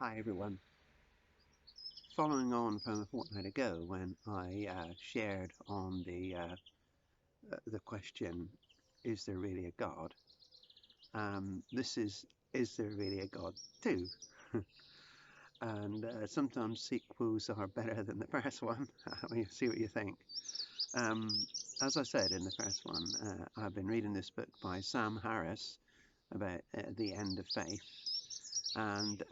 Hi everyone. Following on from a fortnight ago when I shared on the question, is there really a God? This is there really a God too? And sometimes sequels are better than the first one. We'll see what you think. Um, as I said in the first one, I've been reading this book by Sam Harris about the end of faith. And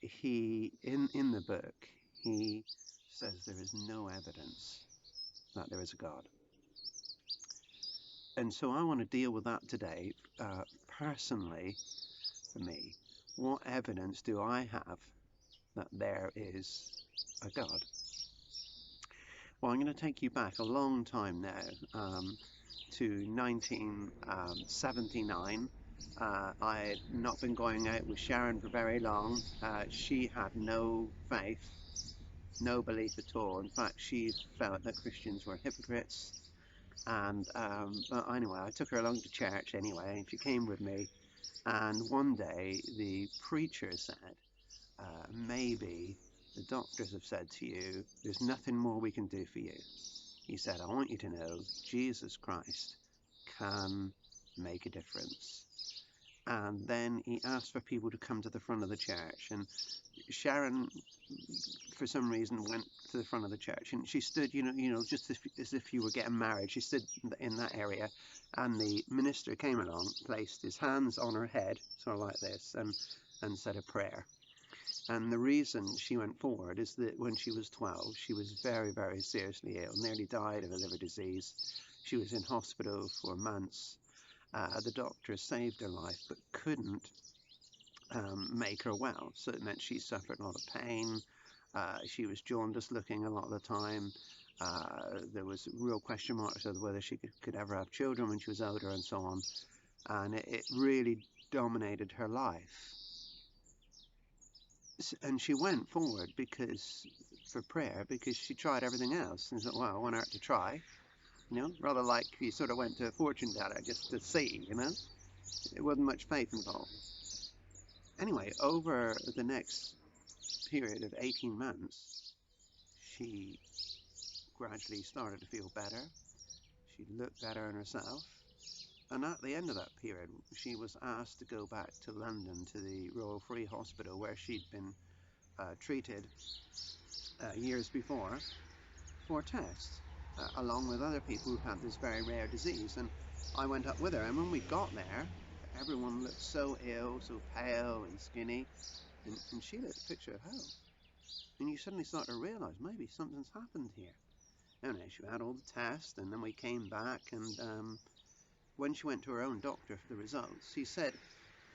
he, in the book, he says there is no evidence that there is a God. And so I want to deal with that today, personally, for me. What evidence do I have that there is a God? Well, I'm going to take you back a long time now, to 1979. I had not been going out with Sharon for very long. She had no faith, no belief at all. In fact, she felt that Christians were hypocrites. And but anyway, I took her along to church anyway, and she came with me. And one day, the preacher said, maybe the doctors have said to you, there's nothing more we can do for you. He said, I want you to know Jesus Christ can make a difference. And then he asked for people to come to the front of the church. And Sharon, for some reason, went to the front of the church, and she stood, just as if you were getting married. She stood in that area, and the minister came along, placed his hands on her head, sort of like this, and said a prayer. And the reason she went forward is that when she was 12, she was very, very seriously ill, nearly died of a liver disease. She was in hospital for months. The doctor saved her life, but couldn't make her well. So it meant she suffered a lot of pain. She was jaundiced looking a lot of the time. There was real question marks over whether she could ever have children when she was older and so on. And it really dominated her life. And she went forward for prayer because she tried everything else. And thought, well, I want her to try. Rather like you sort of went to a fortune teller just to see, It wasn't much faith involved. Anyway, over the next period of 18 months, she gradually started to feel better. She looked better in herself. And at the end of that period, she was asked to go back to London to the Royal Free Hospital where she'd been treated years before for tests, along with other people who had this very rare disease. And I went up with her, and when we got there, everyone looked so ill, so pale and skinny, and she looked a picture of health. And you suddenly start to realise maybe something's happened here. Anyway, she had all the tests, and then we came back, and when she went to her own doctor for the results, he said,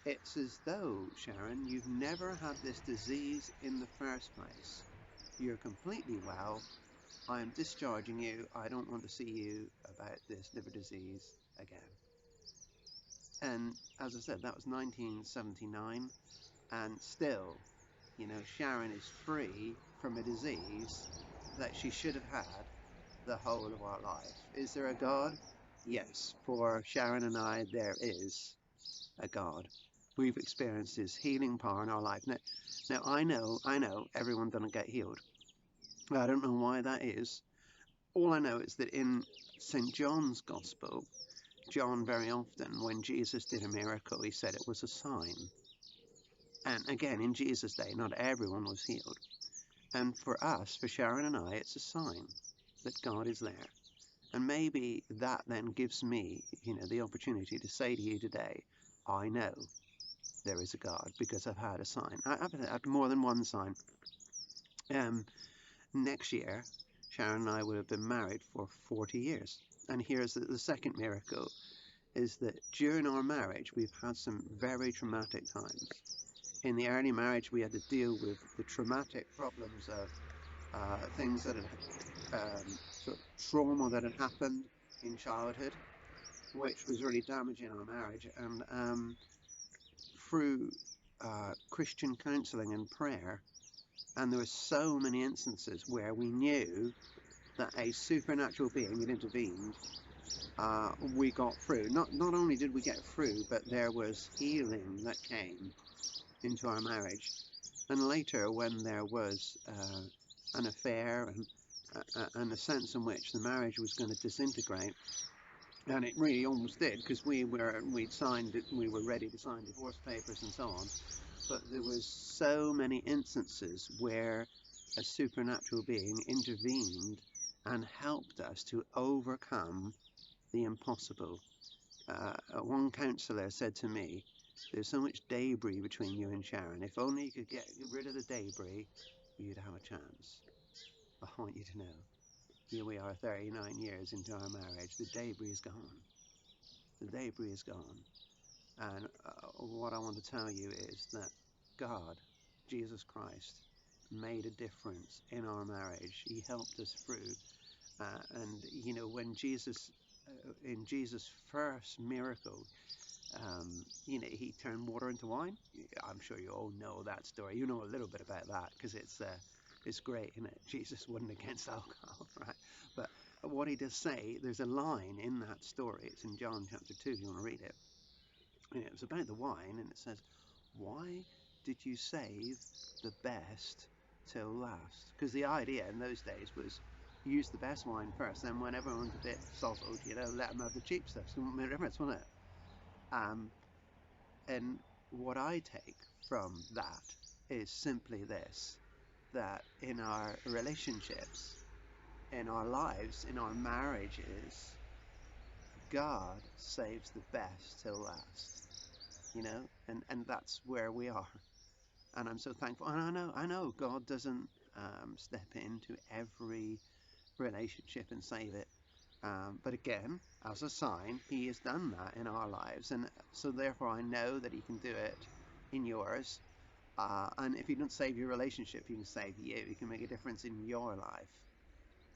it's as though, Sharon, you've never had this disease in the first place. You're completely well. I am discharging you. I don't want to see you about this liver disease again. And as I said, that was 1979, and still, Sharon is free from a disease that she should have had the whole of our life. Is there a God? Yes, for Sharon and I, there is a God. We've experienced His healing power in our life. Now I know everyone doesn't get healed. I don't know why that is. All I know is that in St. John's Gospel, John very often, when Jesus did a miracle, he said it was a sign. And again, in Jesus' day, not everyone was healed. And for us, for Sharon and I, it's a sign that God is there. And maybe that then gives me, the opportunity to say to you today, I know there is a God because I've had a sign. I've had more than one sign. Next year, Sharon and I would have been married for 40 years. And here's the second miracle, is that during our marriage, we've had some very traumatic times. In the early marriage, we had to deal with the traumatic problems of things that had, sort of trauma that had happened in childhood, which was really damaging our marriage. And through Christian counseling and prayer, and there were so many instances where we knew that a supernatural being had intervened, we got through. Not only did we get through, but there was healing that came into our marriage. And later, when there was an affair and a sense in which the marriage was going to disintegrate, and it really almost did, because we'd signed it, we were ready to sign divorce papers and so on. But there was so many instances where a supernatural being intervened and helped us to overcome the impossible. One counsellor said to me, "There's so much debris between you and Sharon. If only you could get rid of the debris, you'd have a chance." I want you to know, here we are 39 years into our marriage. The debris is gone. The debris is gone. And what I want to tell you is that God, Jesus Christ, made a difference in our marriage. He helped us through. And, you know, when in Jesus' first miracle, you know, he turned water into wine. I'm sure you all know that story. You know a little bit about that because it's great, isn't it? Jesus wasn't against alcohol, right? But what he does say, there's a line in that story. It's in John chapter 2, if you want to read it. And it was about the wine, and it says, "Why did you save the best till last?" Because the idea in those days was use the best wine first, then when everyone's a bit sozzled, you know, let them have the cheap stuff. So it made a difference, wasn't it? And what I take from that is simply this, that in our relationships, in our lives, in our marriages, God saves the best till last, you know, and that's where we are. And I'm so thankful. And I know God doesn't step into every relationship and save it. But again, as a sign, he has done that in our lives. And so therefore I know that he can do it in yours. And if he doesn't save your relationship, he can save you. He can make a difference in your life.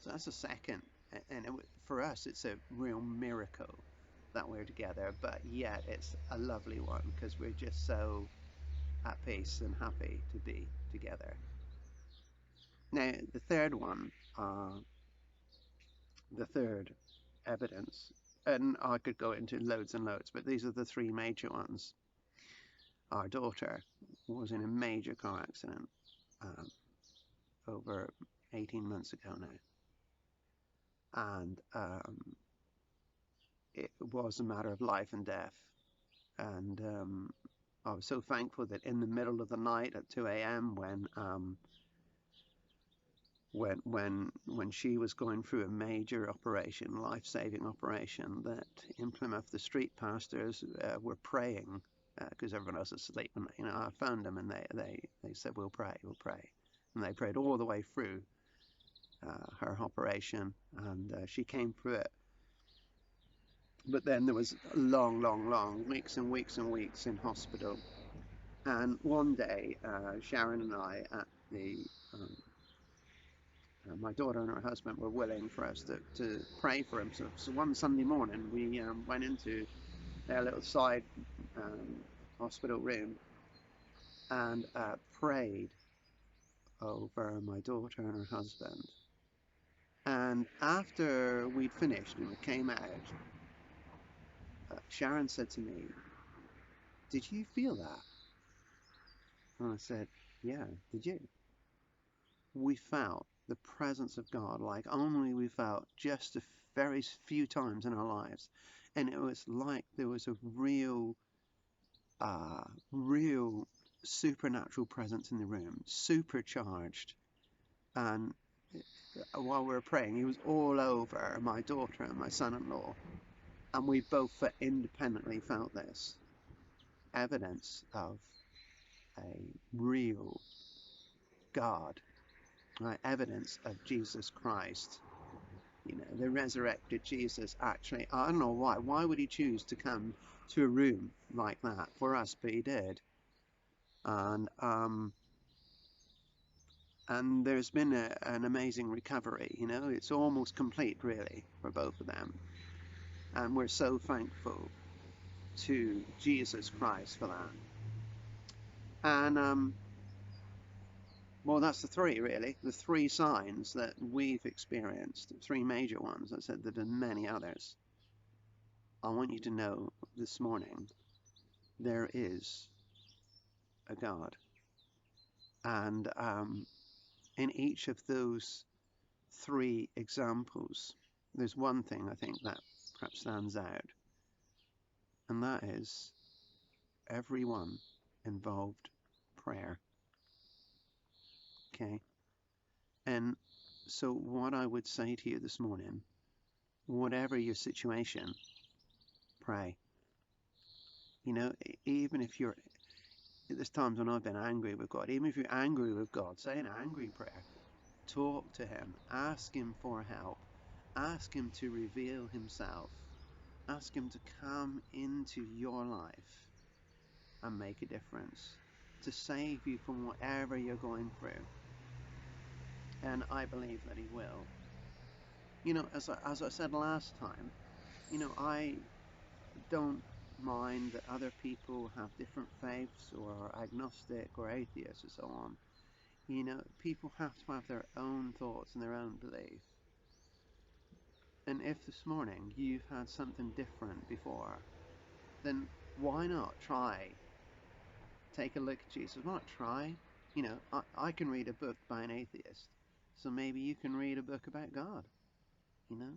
So that's a second. And for us, it's a real miracle that we're together. But yet it's a lovely one because we're just so at peace and happy to be together. Now, the third one, the third evidence, and I could go into loads and loads, but these are the three major ones. Our daughter was in a major car accident over 18 months ago now, and it was a matter of life and death. And I was so thankful that in the middle of the night at 2 a.m. when she was going through a major operation, life-saving operation, that in Plymouth the street pastors were praying because everyone else was asleep. And you know, I phoned them and they said, we'll pray, and they prayed all the way through her operation, and she came through it. But then there was long weeks and weeks and weeks in hospital. And one day, Sharon and I at the my daughter and her husband were willing for us to pray for him. So one Sunday morning, we went into their little side hospital room and prayed over my daughter and her husband. And after we'd finished and we came out, Sharon said to me, "Did you feel that?" And I said, "Yeah, did you?" We felt the presence of God like only we felt just a very few times in our lives. And it was like there was a real supernatural presence in the room, supercharged. And while we were praying, he was all over my daughter and my son-in-law. And we both independently felt this evidence of a real God. Right, evidence of Jesus Christ, you know, the resurrected Jesus. Actually, I don't know why. Why would he choose to come to a room like that for us? But he did, and there's been an amazing recovery. You know, it's almost complete, really, for both of them, and we're so thankful to Jesus Christ for that. And well, that's the three, really. The three signs that we've experienced, three major ones. I said there have been many others. I want you to know this morning, there is a God. And in each of those three examples, there's one thing I think that perhaps stands out, and that is everyone involved prayer. Okay? And so, what I would say to you this morning, whatever your situation, pray. You know, even if you're, there's times when I've been angry with God, even if you're angry with God, say an angry prayer. Talk to Him, ask Him for help, ask Him to reveal Himself, ask Him to come into your life and make a difference, to save you from whatever you're going through. And I believe that He will. You know, as I said last time, you know, I don't mind that other people have different faiths or are agnostic or atheists and so on. You know, people have to have their own thoughts and their own belief. And if this morning you've had something different before, then why not try? Take a look at Jesus. Why not try? You know, I can read a book by an atheist, so maybe you can read a book about God. You know,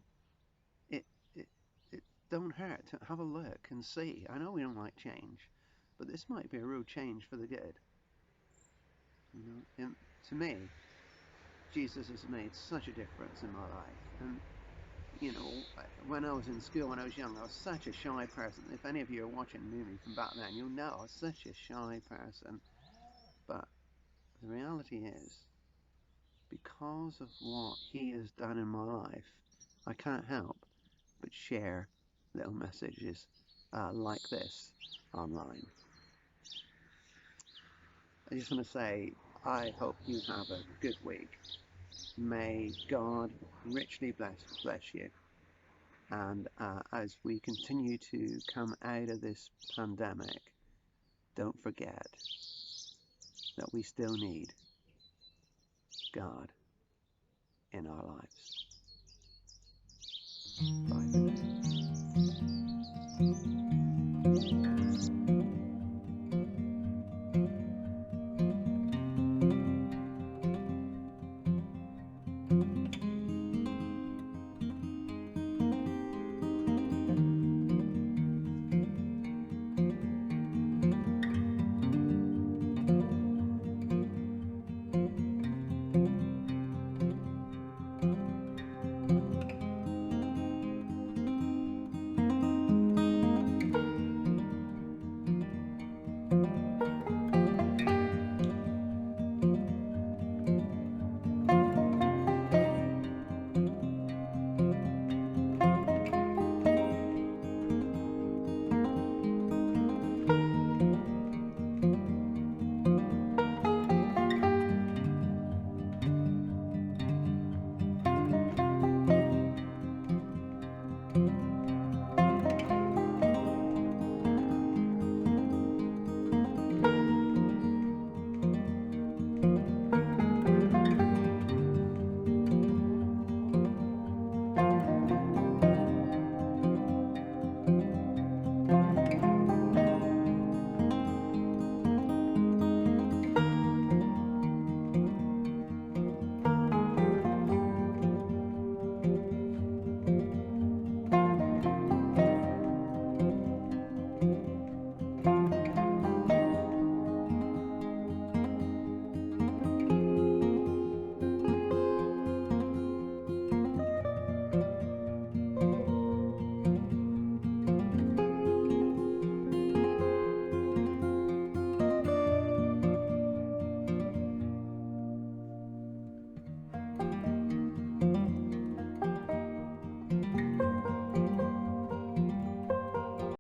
it it don't hurt to have a look and see. I know we don't like change, but this might be a real change for the good. You know, and to me, Jesus has made such a difference in my life. And you know, when I was in school, when I was young, I was such a shy person. If any of you are watching me from back then, you'll know I was such a shy person. But the reality is, because of what He has done in my life, I can't help but share little messages like this online. I just want to say, I hope you have a good week. May God richly bless you. And as we continue to come out of this pandemic, don't forget that we still need God in our lives. Bye.